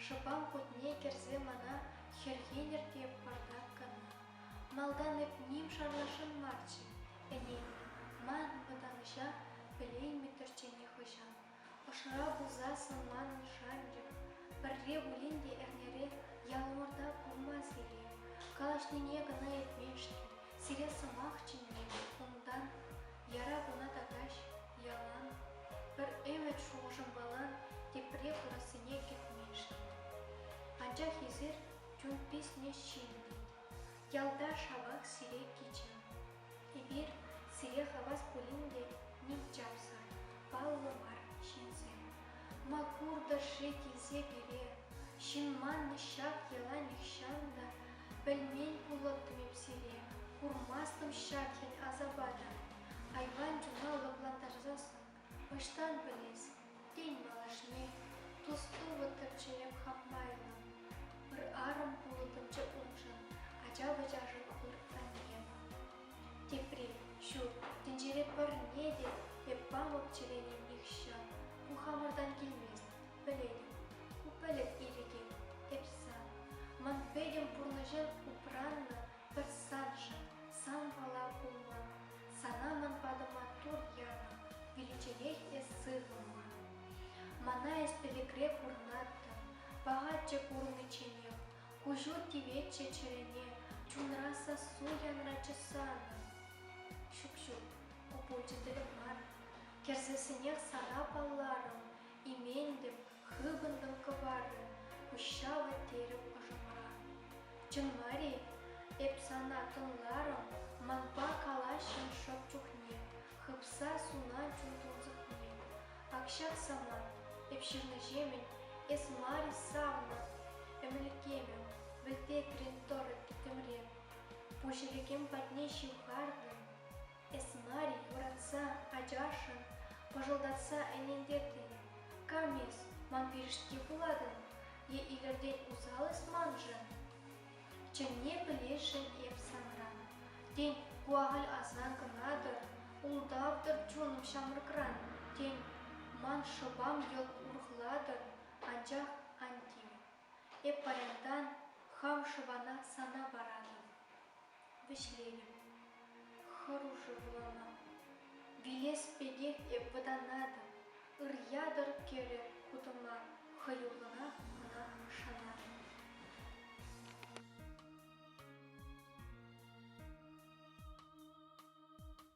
Шыпам кутне керзе мана хергенер деп бардак кана. Малдан эп ним шарлашын марчы. Эне ман баданыша білейме түрчене хыжан. Ошыра бұлзасын манын шанры. Бірре бұлінде әрнере ялмырда бұлмаз еле. Калашнене гына етмешті. Сире сымақ чынне, ондан яра бұна таташ, ялан. Бір өмет шоғжын балан депре құрасыне кетмешті. Анча хизір түн песне шынды. Ялда шабақ сире кечен. Ибір сире хавас бұлінде ним чапса, баллы бар шынсы. Макурда шы келсе бере, шынман нышак ялан икшанда, білмен бұлыптым епсере, курмастым шакен азабада. Айван жуна лаплантарзасын, баштан білес, день малашне, тусту вытырчелеп хапмайлы. Бір арым бұлытымчы ұмжын, ажа-бажажы құлырттан ема. Тепре, шу, тенжерет бар неде, еппамып челенен икшан. Мұхамырдан келмес, біледім, ұпілік ереген, епсан. Ман бедем бұрныжын ұпранны бір санжын, сан бала бұлман. Сана ман падыма тур яна, величелек ес сығылма. Мана ес пелекре курнаттым, бағатчы курны ченем, кужу тиветче черене, чунраса су янрачы саны. Шук-шук, ұпылчытылы бар. Керзесінех сана балларым, имендім, хыбындым кывары, күшшавы теріп ұжымыра. Чынмари, эп сана тынларым, манба калашын шоп чухне, хыпса сунан чунтунзықне. Акшак саман, эп шырны жемін, эс мари савны, әмілікемім, білте кренторы кетімрем. Пушелекем патне шивхардым, эс мари юратса, ажашын, пожылдатса әнендерден. Камес, ман берішке буладын, е илерден узалыс манжын. Чәнне білешін еп саңран. Ден куағыл азан гынадыр, улдавдыр чоным шамыркран. Ден ман шыбам ел урғладыр, анчақ антим. Эп баяндан хам шыбана сана барадым. Вішлелім, хыружы булана. Вилес пегек еп выданадым, ыр ядыр келі кудыма хыюл